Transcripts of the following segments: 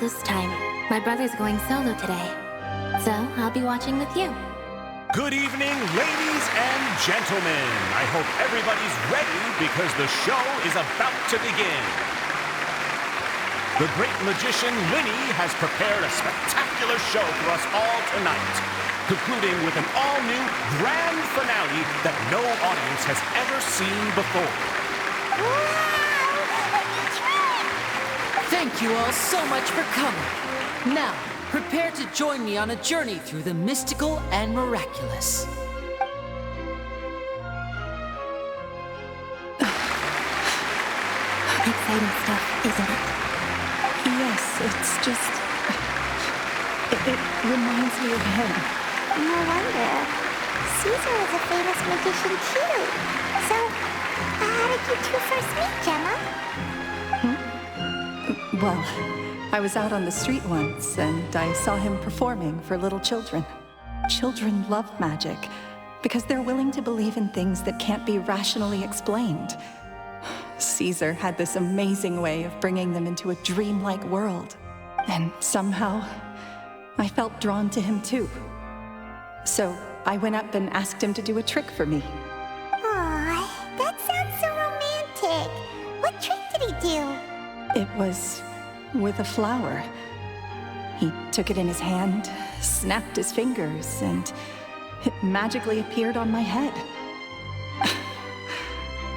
this time. My brother's going solo today. So, I'll be watching with you. Good evening, ladies and gentlemen. I hope everybody's ready because the show is about to begin. The great magician Lyney has prepared a spectacular show for us all tonight, concluding with an all-new grand finale that no audience has ever seen before. Thank you all so much for coming. Now, prepare to join me on a journey through the mystical and miraculous. Exciting stuff, isn't it? Yes, it's just... It reminds me of him. No wonder. Caesar was a famous magician too. So, how did you two first meet, Gemma? Well, I was out on the street once, and I saw him performing for little children. Children love magic, because they're willing to believe in things that can't be rationally explained. Caesar had this amazing way of bringing them into a dreamlike world. And somehow, I felt drawn to him too. So I went up and asked him to do a trick for me. Aw, that sounds so romantic. What trick did he do? It was with a flower. He took it in his hand, snapped his fingers, and it magically appeared on my head.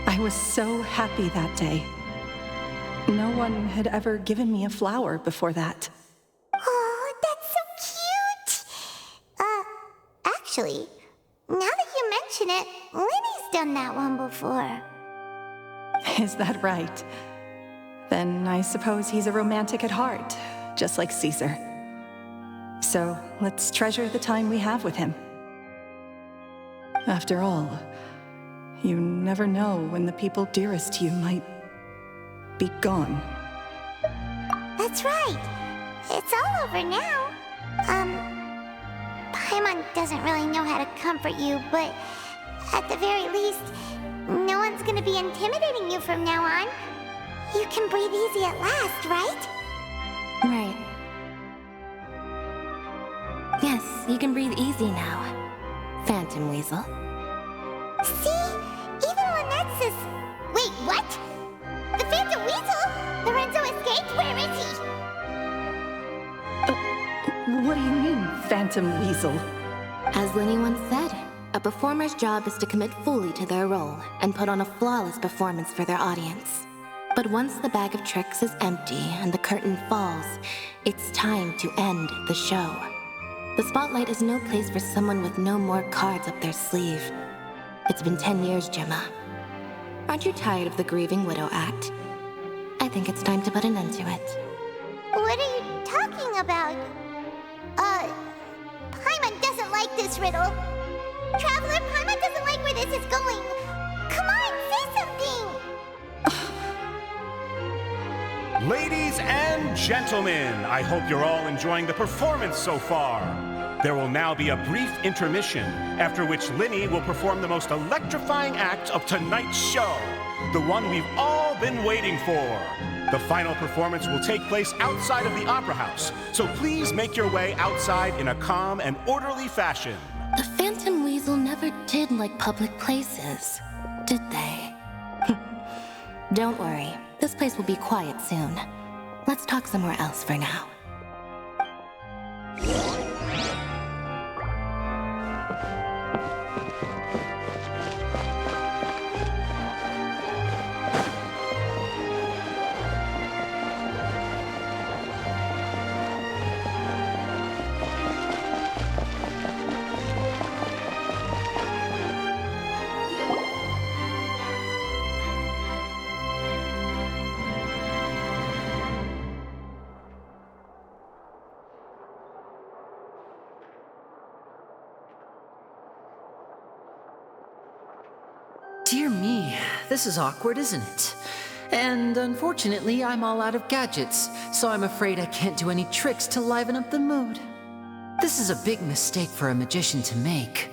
I was so happy that day. No one had ever given me a flower before that. Oh, that's so cute! Actually, now that you mention it, Lyney's done that one before. Is that right? Then I suppose he's a romantic at heart, just like Caesar. So let's treasure the time we have with him. After all, you never know when the people dearest to you might be gone. That's right. It's all over now. Paimon doesn't really know how to comfort you, but at the very least, no one's gonna be intimidating you from now on. You can breathe easy at last, right? Right. Yes, you can breathe easy now, Phantom Weasel. See? Even Lynette's is... Wait, what? The Phantom Weasel? Lorenzo escaped? Where is he? What do you mean, Phantom Weasel? As Lyney once said, a performer's job is to commit fully to their role and put on a flawless performance for their audience. But once the bag of tricks is empty and the curtain falls, it's time to end the show. The spotlight is no place for someone with no more cards up their sleeve. It's been 10 years, Gemma. Aren't you tired of the grieving widow act? I think it's time to put an end to it. What are you talking about? Paimon doesn't like this riddle. Traveler, Paimon doesn't like where this is going. Come on, say something! Ladies and gentlemen, I hope you're all enjoying the performance so far. There will now be a brief intermission, after which Lyney will perform the most electrifying act of tonight's show, the one we've all been waiting for. The final performance will take place outside of the Opera House, so please make your way outside in a calm and orderly fashion. The Phantom Weasel never did like public places, did they? Don't worry, this place will be quiet soon. Let's talk somewhere else for now. Dear me, this is awkward, isn't it? And unfortunately, I'm all out of gadgets, so I'm afraid I can't do any tricks to liven up the mood. This is a big mistake for a magician to make,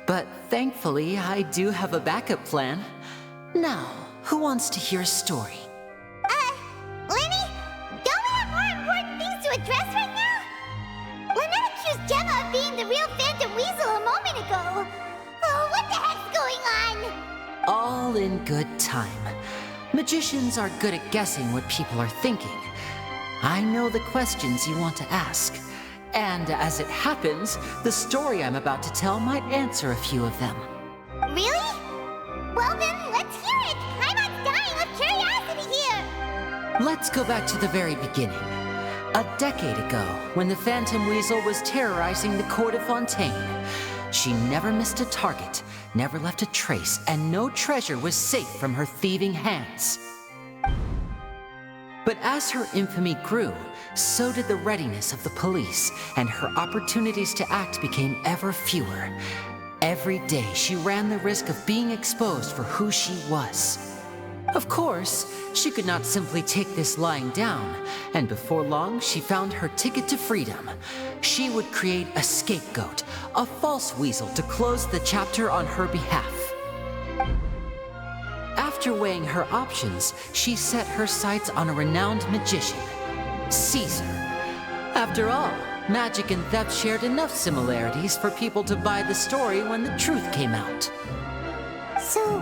but thankfully, I do have a backup plan. Now, who wants to hear a story? Lyney, don't we have more important things to all in good time. Magicians are good at guessing what people are thinking. I know the questions you want to ask. And as it happens, the story I'm about to tell might answer a few of them. Really? Well then, let's hear it! Paimon's dying with curiosity here! Let's go back to the very beginning. A decade ago, when the Phantom Weasel was terrorizing the court of Fontaine. She never missed a target, never left a trace, and no treasure was safe from her thieving hands. But as her infamy grew, so did the readiness of the police, and her opportunities to act became ever fewer. Every day she ran the risk of being exposed for who she was. Of course, she could not simply take this lying down, and before long she found her ticket to freedom. She would create a scapegoat, a false weasel to close the chapter on her behalf. After weighing her options, she set her sights on a renowned magician, Caesar. After all, magic and theft shared enough similarities for people to buy the story when the truth came out. So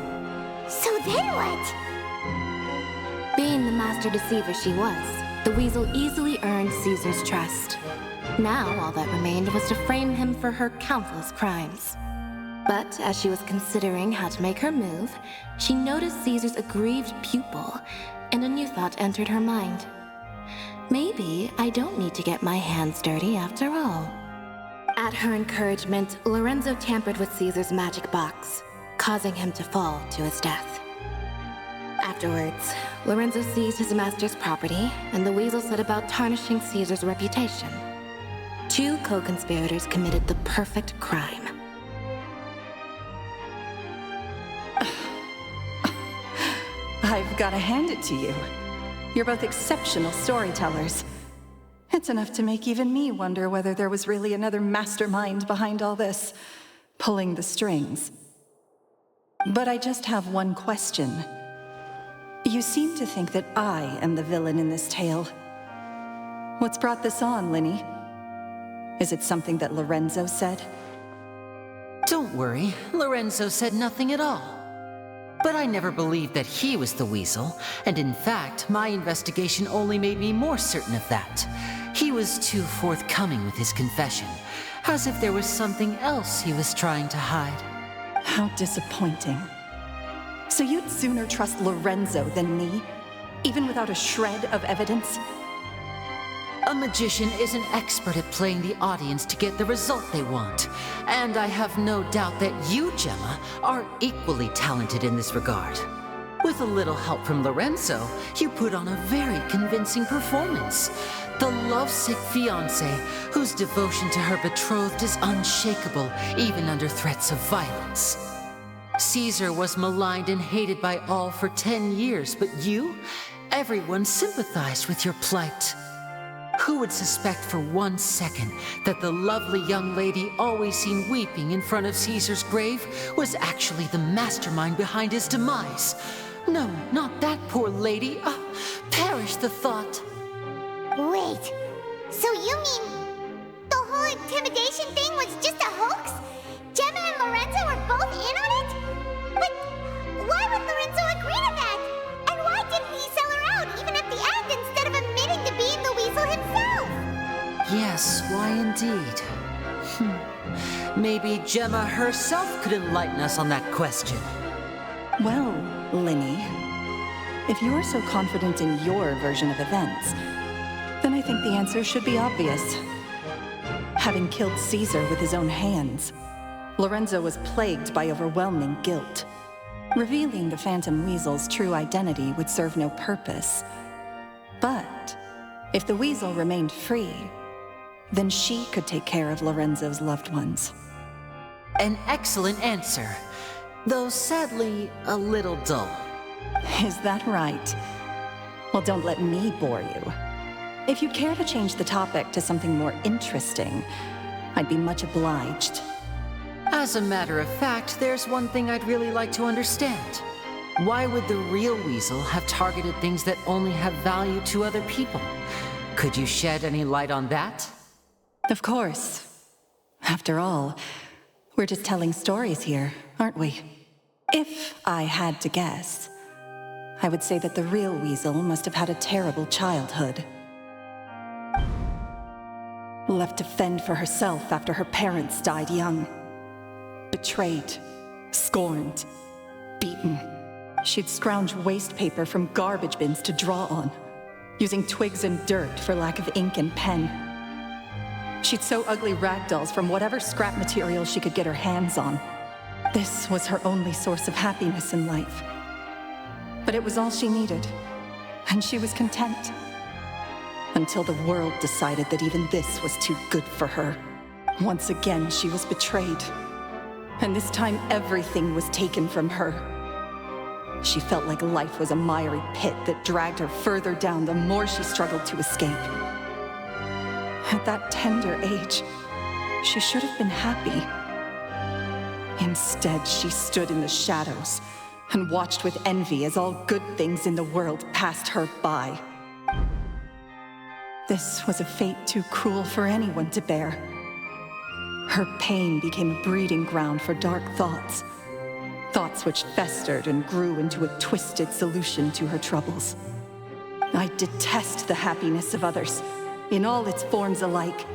then what? Being the master deceiver she was, the weasel easily earned Caesar's trust. Now all that remained was to frame him for her countless crimes. But as she was considering how to make her move, she noticed Caesar's aggrieved pupil, and a new thought entered her mind. Maybe I don't need to get my hands dirty after all. At her encouragement, Lorenzo tampered with Caesar's magic box, causing him to fall to his death. Afterwards, Lorenzo seized his master's property, and the weasel set about tarnishing Caesar's reputation. Two co-conspirators committed the perfect crime. I've got to hand it to you. You're both exceptional storytellers. It's enough to make even me wonder whether there was really another mastermind behind all this, pulling the strings. But I just have one question. You seem to think that I am the villain in this tale. What's brought this on, Lyney? Is it something that Lorenzo said? Don't worry, Lorenzo said nothing at all. But I never believed that he was the weasel, and in fact, my investigation only made me more certain of that. He was too forthcoming with his confession, as if there was something else he was trying to hide. How disappointing. So you'd sooner trust Lorenzo than me, even without a shred of evidence? A magician is an expert at playing the audience to get the result they want. And I have no doubt that you, Gemma, are equally talented in this regard. With a little help from Lorenzo, you put on a very convincing performance. The lovesick fiancé, whose devotion to her betrothed is unshakable, even under threats of violence. Caesar was maligned and hated by all for 10 years, but you? Everyone sympathized with your plight. Who would suspect for 1 second that the lovely young lady always seen weeping in front of Caesar's grave was actually the mastermind behind his demise? No, not that poor lady. Perish the thought. Wait, so you mean the whole intimidation thing was just a hoax? Gemma and Lorenzo were both in on it? But why would Lorenzo agree to that? And why didn't he sell her out even at the end instead of admitting to being the weasel himself? Yes, why indeed? Maybe Gemma herself could enlighten us on that question. Well, Lyney, if you're so confident in your version of events, then I think the answer should be obvious. Having killed Caesar with his own hands, Lorenzo was plagued by overwhelming guilt. Revealing the Phantom Weasel's true identity would serve no purpose. But if the weasel remained free, then she could take care of Lorenzo's loved ones. An excellent answer, though sadly a little dull. Is that right? Well, don't let me bore you. If you'd care to change the topic to something more interesting, I'd be much obliged. As a matter of fact, there's one thing I'd really like to understand. Why would the real weasel have targeted things that only have value to other people? Could you shed any light on that? Of course. After all, we're just telling stories here, aren't we? If I had to guess, I would say that the real Weasel must have had a terrible childhood. Left to fend for herself after her parents died young. Betrayed, scorned, beaten. She'd scrounge waste paper from garbage bins to draw on, using twigs and dirt for lack of ink and pen. She'd sew ugly rag dolls from whatever scrap material she could get her hands on. This was her only source of happiness in life. But it was all she needed, and she was content. Until the world decided that even this was too good for her. Once again, she was betrayed. And this time, everything was taken from her. She felt like life was a miry pit that dragged her further down the more she struggled to escape. At that tender age, she should have been happy. Instead, she stood in the shadows and watched with envy as all good things in the world passed her by. This was a fate too cruel for anyone to bear. Her pain became a breeding ground for dark thoughts. Thoughts which festered and grew into a twisted solution to her troubles. I detest the happiness of others, in all its forms alike.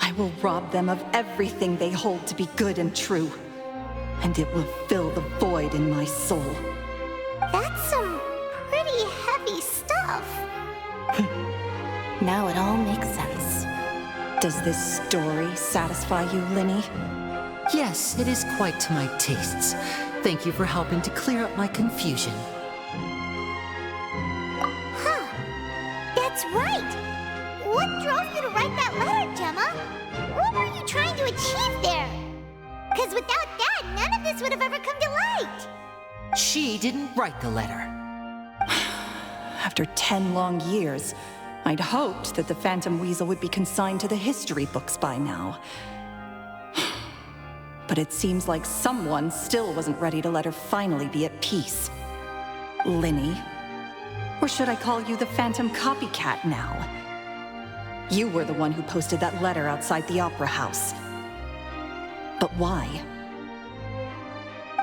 I will rob them of everything they hold to be good and true, and it will fill the void in my soul. That's some pretty heavy stuff. Now it all makes sense. Does this story satisfy you, Lyney? Yes, it is quite to my tastes. Thank you for helping to clear up my confusion. Huh. That's right. What drove you to write that letter, Gemma? What were you trying to achieve there? Because without that, none of this would have ever come to light. She didn't write the letter. After 10 long years, I'd hoped that the Phantom Weasel would be consigned to the history books by now. But it seems like someone still wasn't ready to let her finally be at peace. Lyney? Or should I call you the Phantom Copycat now? You were the one who posted that letter outside the Opera House. But why?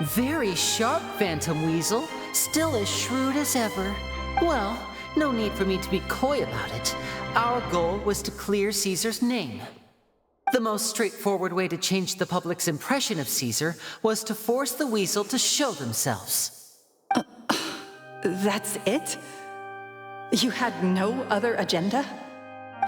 Very sharp, Phantom Weasel. Still as shrewd as ever. Well, no need for me to be coy about it. Our goal was to clear Caesar's name. The most straightforward way to change the public's impression of Caesar was to force the Weasel to show themselves. That's it? You had no other agenda?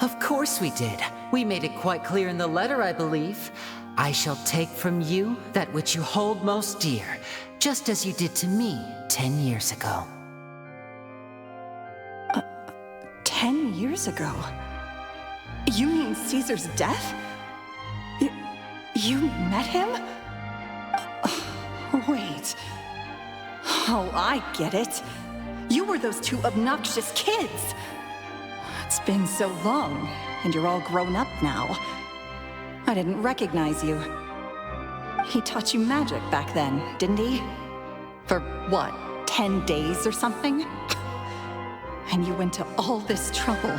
Of course we did. We made it quite clear in the letter, I believe. I shall take from you that which you hold most dear, just as you did to me 10 years ago. 10 years ago? You mean Caesar's death? You met him? Wait. Oh, I get it. You were those two obnoxious kids. It's been so long, and you're all grown up now. I didn't recognize you. He taught you magic back then, didn't he? For what, 10 days or something? And you went to all this trouble.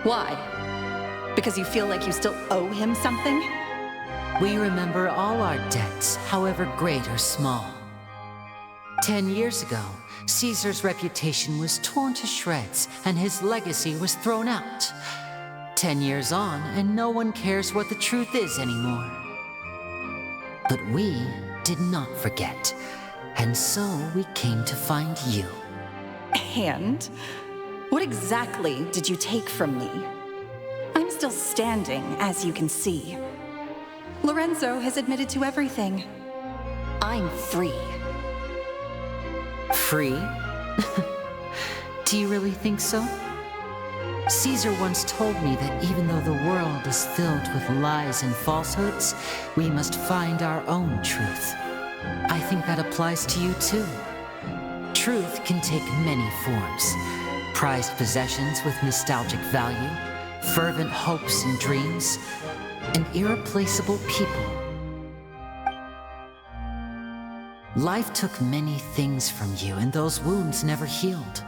Why? Because you feel like you still owe him something? We remember all our debts, however great or small. 10 years ago, Caesar's reputation was torn to shreds, and his legacy was thrown out. 10 years on, and no one cares what the truth is anymore. But we did not forget, and so we came to find you. And? What exactly did you take from me? I'm still standing, as you can see. Lorenzo has admitted to everything. I'm free. Free? Do you really think so? Caesar once told me that even though the world is filled with lies and falsehoods, we must find our own truth. I think that applies to you too. Truth can take many forms. Prized possessions with nostalgic value, fervent hopes and dreams, and irreplaceable people. Life took many things from you, and those wounds never healed.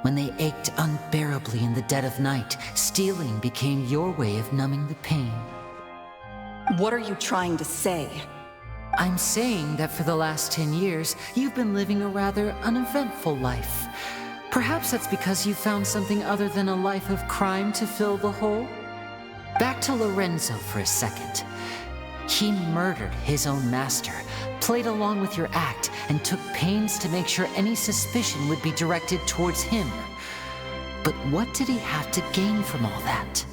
When they ached unbearably in the dead of night, stealing became your way of numbing the pain. What are you trying to say? I'm saying that for the last 10 years, you've been living a rather uneventful life. Perhaps that's because you found something other than a life of crime to fill the hole? Back to Lorenzo for a second. He murdered his own master, played along with your act, and took pains to make sure any suspicion would be directed towards him. But what did he have to gain from all that?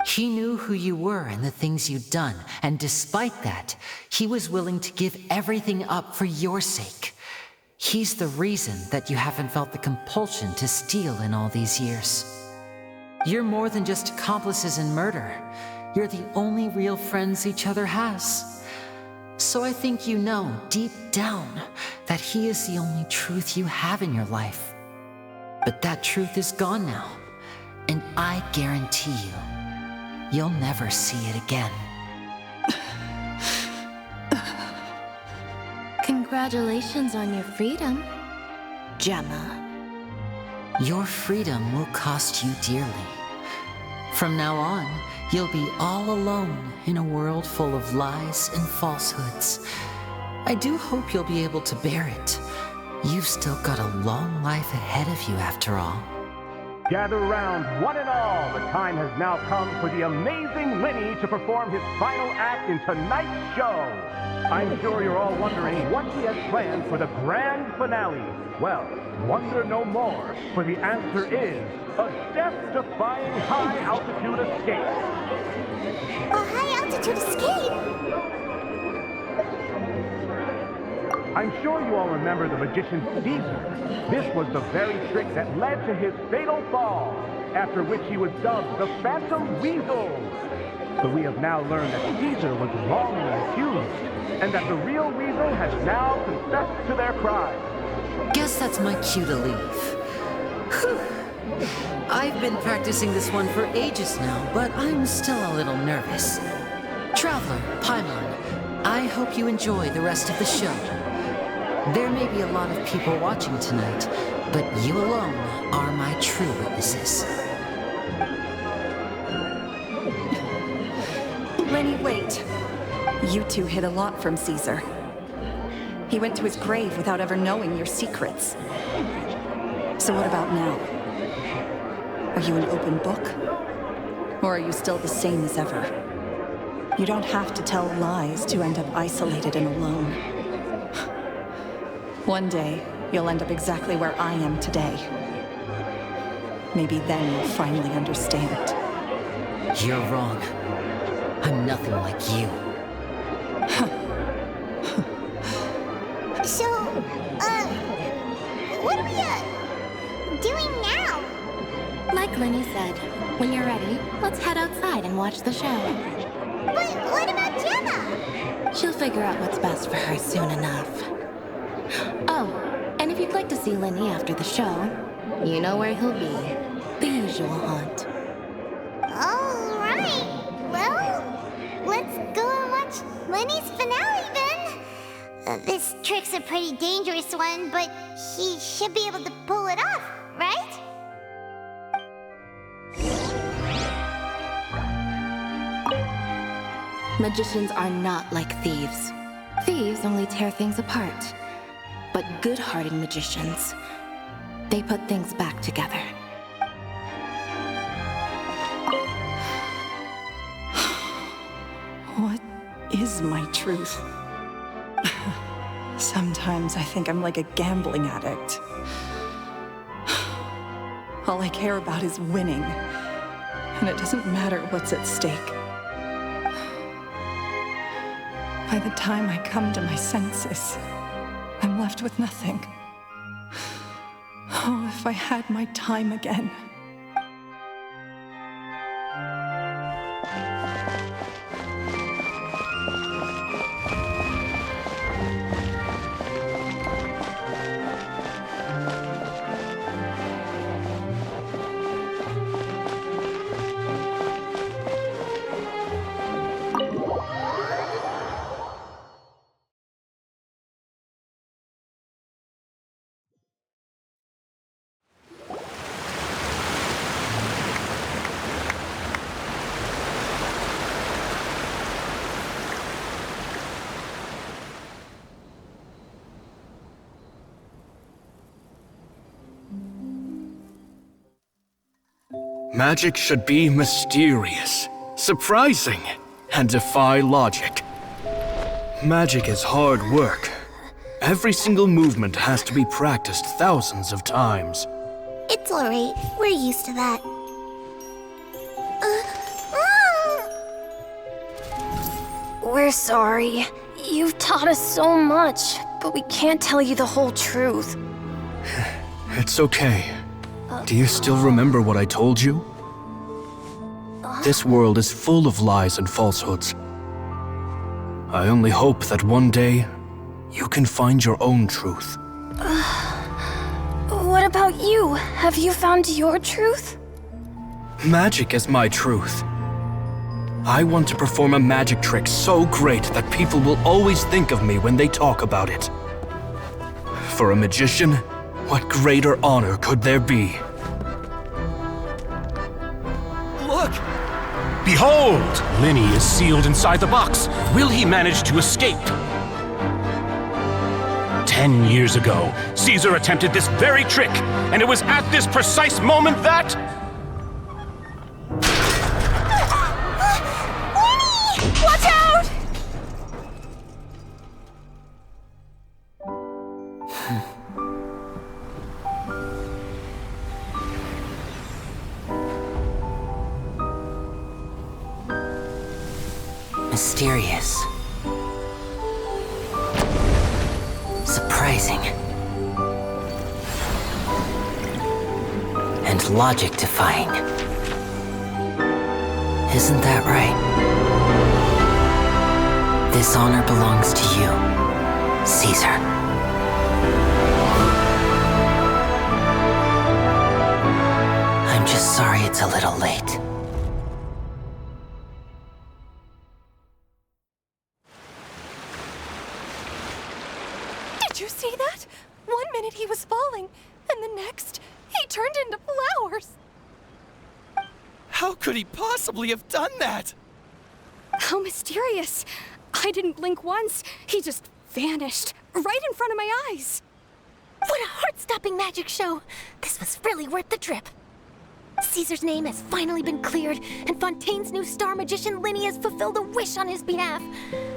He knew who you were and the things you'd done, and despite that, he was willing to give everything up for your sake. He's the reason that you haven't felt the compulsion to steal in all these years. You're more than just accomplices in murder. You're the only real friends each other has. So I think you know, deep down, that he is the only truth you have in your life. But that truth is gone now, and I guarantee you, you'll never see it again. Congratulations on your freedom, Gemma. Your freedom will cost you dearly. From now on, you'll be all alone in a world full of lies and falsehoods. I do hope you'll be able to bear it. You've still got a long life ahead of you after all. Gather round, one and all. The time has now come for the amazing Lyney to perform his final act in tonight's show. I'm sure you're all wondering what he has planned for the grand finale. Well, wonder no more, for the answer is a death-defying high-altitude escape. A high-altitude escape? I'm sure you all remember the magician Caesar. This was the very trick that led to his fatal fall, after which he was dubbed the Phantom Weasel. But we have now learned that Caesar was wrongly accused, and that the real Weasel has now confessed to their crime. Guess that's my cue to leave. Whew. I've been practicing this one for ages now, but I'm still a little nervous. Traveler, Paimon, I hope you enjoy the rest of the show. There may be a lot of people watching tonight, but you alone are my true witnesses. Lyney, wait. You two hid a lot from Caesar. He went to his grave without ever knowing your secrets. So what about now? Are you an open book? Or are you still the same as ever? You don't have to tell lies to end up isolated and alone. One day, you'll end up exactly where I am today. Maybe then you'll finally understand. You're wrong. I'm nothing like you. So, what are we, doing now? Like Lyney said, when you're ready, let's head outside and watch the show. But what about Gemma? She'll figure out what's best for her soon enough. Oh, and if you'd like to see Lyney after the show, you know where he'll be. The usual haunt. All right. Well, let's go and watch Lyney's finale then. This trick's a pretty dangerous one, but he should be able to pull it off, right? Magicians are not like thieves. Thieves only tear things apart. But good-hearted magicians, they put things back together. What is my truth? Sometimes I think I'm like a gambling addict. All I care about is winning, and it doesn't matter what's at stake. By the time I come to my senses, I'm left with nothing. Oh, if I had my time again. Magic should be mysterious, surprising, and defy logic. Magic is hard work. Every single movement has to be practiced thousands of times. It's alright. We're used to that. We're sorry. You've taught us so much, but we can't tell you the whole truth. It's okay. Do you still remember what I told you? This world is full of lies and falsehoods. I only hope that one day, you can find your own truth. What about you? Have you found your truth? Magic is my truth. I want to perform a magic trick so great that people will always think of me when they talk about it. For a magician, what greater honor could there be? Look! Behold! Lyney is sealed inside the box. Will he manage to escape? 10 years ago, Caesar attempted this very trick, and it was at this precise moment that... Watch out! Mysterious. Surprising. And logic-defying. Isn't that right? This honor belongs to you, Caesar. I'm just sorry it's a little late. Did you see that? 1 minute he was falling, and the next, he turned into flowers. How could he possibly have done that? How mysterious. I didn't blink once. He just vanished right in front of my eyes. What a heart-stopping magic show! This was really worth the trip. Caesar's name has finally been cleared, and Fontaine's new star magician Lyney has fulfilled a wish on his behalf.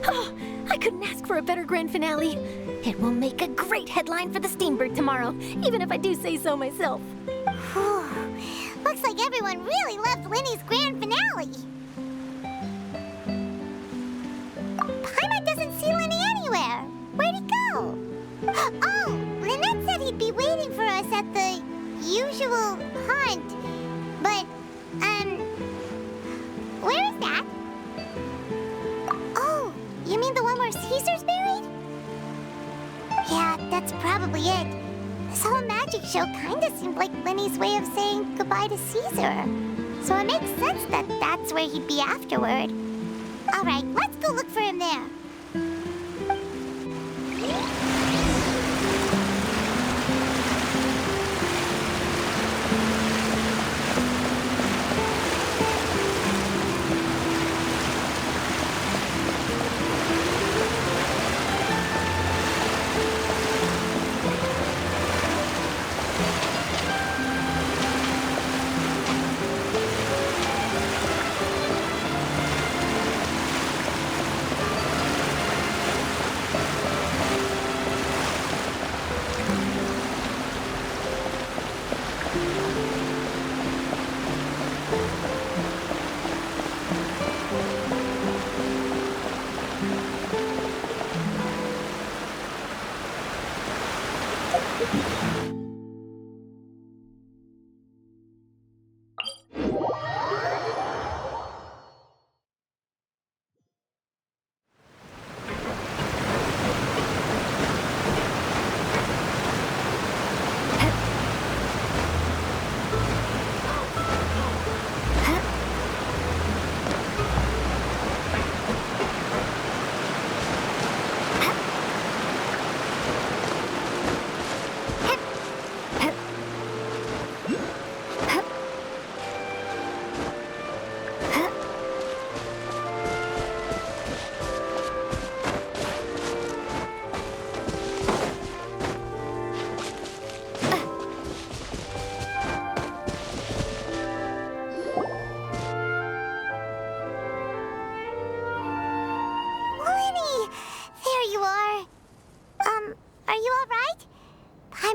Oh, I couldn't ask for a better grand finale. It will make a great headline for the Steambird tomorrow, even if I do say so myself. Looks like everyone really loved Lyney's grand finale. Paimon doesn't see Lyney anywhere. Where'd he go? Oh, Lynette said he'd be waiting for us at the usual hunt. But, where is that? Oh, you mean the one where Caesar's buried? Yeah, that's probably it. This whole magic show kinda seemed like Lyney's way of saying goodbye to Caesar. So it makes sense that that's where he'd be afterward. Alright, let's go look for him there.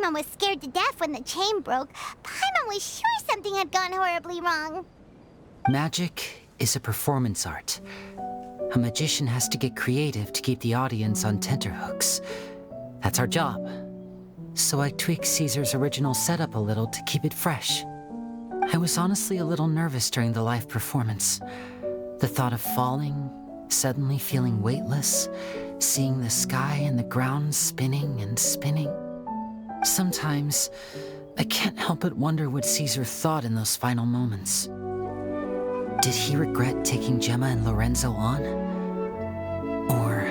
Paimon was scared to death when the chain broke, Paimon was sure something had gone horribly wrong. Magic is a performance art. A magician has to get creative to keep the audience on tenterhooks. That's our job. So I tweaked Caesar's original setup a little to keep it fresh. I was honestly a little nervous during the live performance. The thought of falling, suddenly feeling weightless, seeing the sky and the ground spinning and spinning. Sometimes, I can't help but wonder what Caesar thought in those final moments. Did he regret taking Gemma and Lorenzo on? Or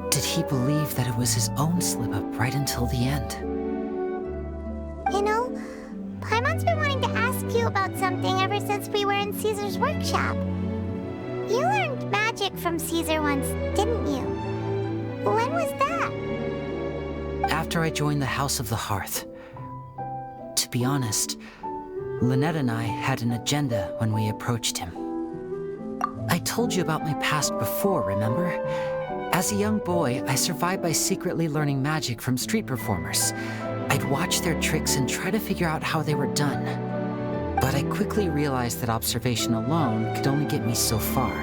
did he believe that it was his own slip-up right until the end? You know, Paimon's been wanting to ask you about something ever since we were in Caesar's workshop. You learned magic from Caesar once, didn't you? When was that? After I joined the House of the Hearth. To be honest, Lynette and I had an agenda when we approached him. I told you about my past before, remember? As a young boy, I survived by secretly learning magic from street performers. I'd watch their tricks and try to figure out how they were done. But I quickly realized that observation alone could only get me so far.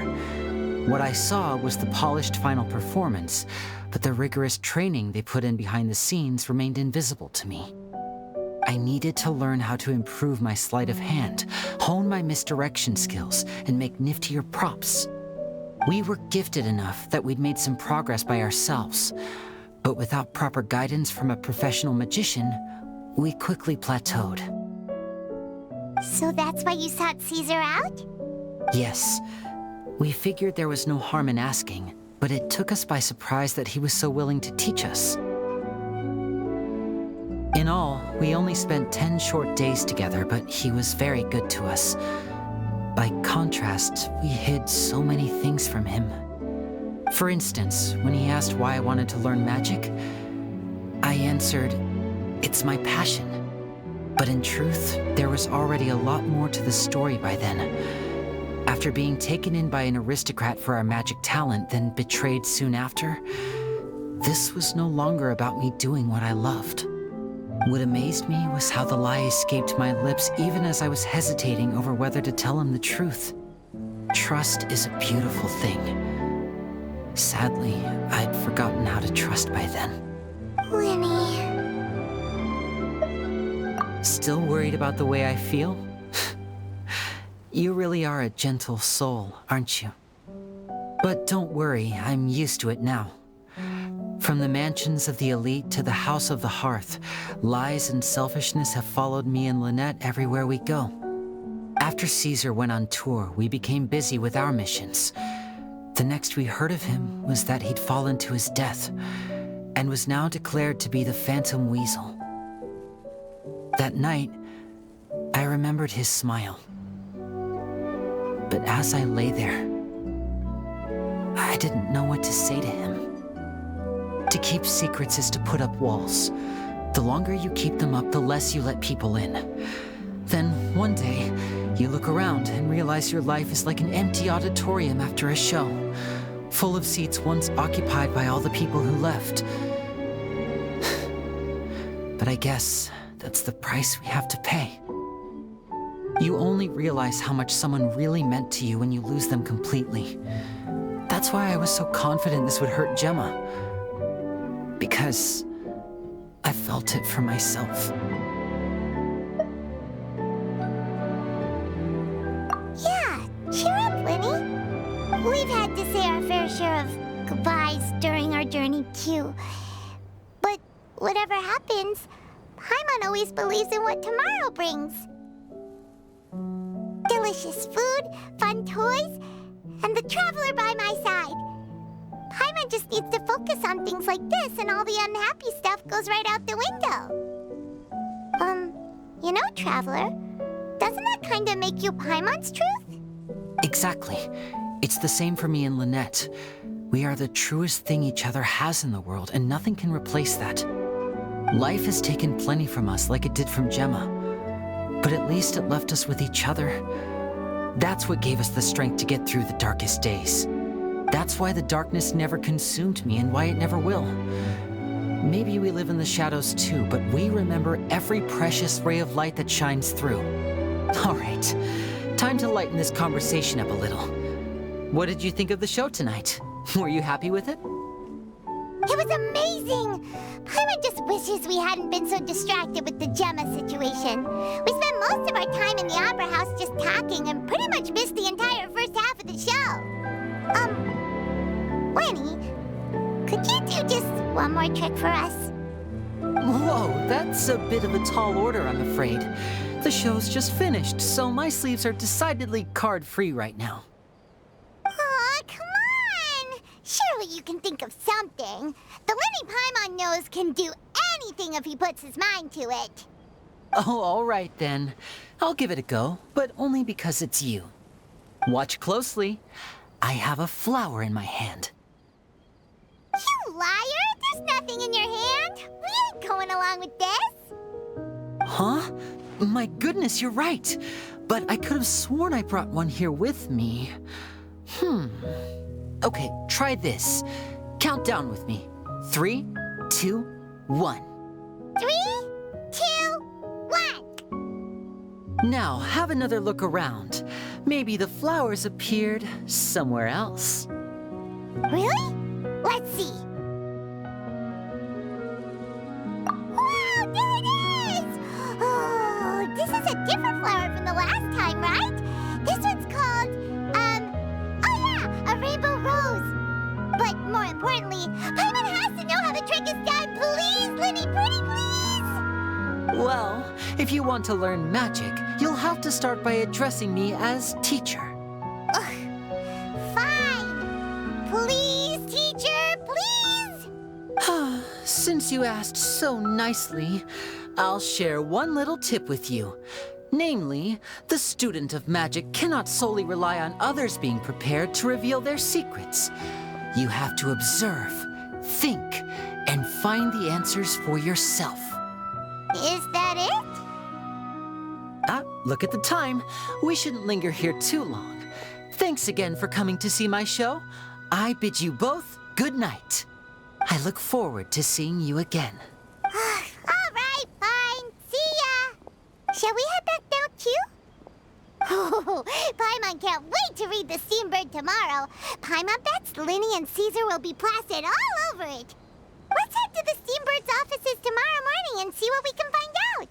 What I saw was the polished final performance, but the rigorous training they put in behind the scenes remained invisible to me. I needed to learn how to improve my sleight of hand, hone my misdirection skills, and make niftier props. We were gifted enough that we'd made some progress by ourselves, but without proper guidance from a professional magician, we quickly plateaued. So that's why you sought Caesar out? Yes. We figured there was no harm in asking, but it took us by surprise that he was so willing to teach us. In all, we only spent 10 short days together, but he was very good to us. By contrast, we hid so many things from him. For instance, when he asked why I wanted to learn magic, I answered, "It's my passion." But in truth, there was already a lot more to the story by then. After being taken in by an aristocrat for our magic talent, then betrayed soon after, this was no longer about me doing what I loved. What amazed me was how the lie escaped my lips even as I was hesitating over whether to tell him the truth. Trust is a beautiful thing. Sadly, I'd forgotten how to trust by then. Lyney. Still worried about the way I feel? You really are a gentle soul, aren't you? But don't worry, I'm used to it now. From the mansions of the elite to the House of the Hearth, lies and selfishness have followed me and Lynette everywhere we go. After Caesar went on tour, we became busy with our missions. The next we heard of him was that he'd fallen to his death, and was now declared to be the Phantom Weasel. That night, I remembered his smile. But as I lay there, I didn't know what to say to him. To keep secrets is to put up walls. The longer you keep them up, the less you let people in. Then, one day, you look around and realize your life is like an empty auditorium after a show, full of seats once occupied by all the people who left. But I guess that's the price we have to pay. You only realize how much someone really meant to you when you lose them completely. That's why I was so confident this would hurt Gemma. Because I felt it for myself. Yeah, cheer up, Lyney. We've had to say our fair share of goodbyes during our journey, too. But whatever happens, Paimon always believes in what tomorrow brings. Delicious food, fun toys, and the Traveler by my side. Paimon just needs to focus on things like this, and all the unhappy stuff goes right out the window. You know, Traveler, doesn't that kind of make you Paimon's truth? Exactly. It's the same for me and Lynette. We are the truest thing each other has in the world, and nothing can replace that. Life has taken plenty from us, like it did from Gemma. But at least it left us with each other. That's what gave us the strength to get through the darkest days. That's why the darkness never consumed me and why it never will. Maybe we live in the shadows too, but we remember every precious ray of light that shines through. All right, time to lighten this conversation up a little. What did you think of the show tonight? Were you happy with it? It was amazing! Paimon just wishes we hadn't been so distracted with the Gemma situation. We spent most of our time in the Opera House just talking and pretty much missed the entire first half of the show. Lyney, could you do just one more trick for us? Whoa, that's a bit of a tall order, I'm afraid. The show's just finished, so my sleeves are decidedly card-free right now. Aw, come on! Surely you can think of something. The Lyney Paimon knows can do anything if he puts his mind to it. Oh, all right then. I'll give it a go, but only because it's you. Watch closely. I have a flower in my hand. You liar! There's nothing in your hand! We ain't going along with this! Huh? My goodness, you're right. But I could have sworn I brought one here with me. Okay, try this. Count down with me. 3, 2, 1. 3, 2, 1! Now, have another look around. Maybe the flowers appeared somewhere else. Really? Let's see. Wow, there it is! Oh, this is a different flower from the last time, right? This one's called, oh yeah, a rainbow rose. But more importantly, Paimon has to know how the trick is done. Please, Lyney, pretty please! Well, if you want to learn magic, you'll have to start by addressing me as teacher. Ugh. Fine. Please, teacher, please! Since you asked so nicely, I'll share one little tip with you. Namely, the student of magic cannot solely rely on others being prepared to reveal their secrets. You have to observe, think, and find the answers for yourself. Is that it? Look at the time. We shouldn't linger here too long. Thanks again for coming to see my show. I bid you both good night. I look forward to seeing you again. All right, fine. See ya. Shall we head back now, too? Oh, Paimon can't wait to read The Steambird tomorrow. Paimon bets Lyney and Caesar will be plastered all over it. Let's head to the Steambird's offices tomorrow morning and see what we can find out.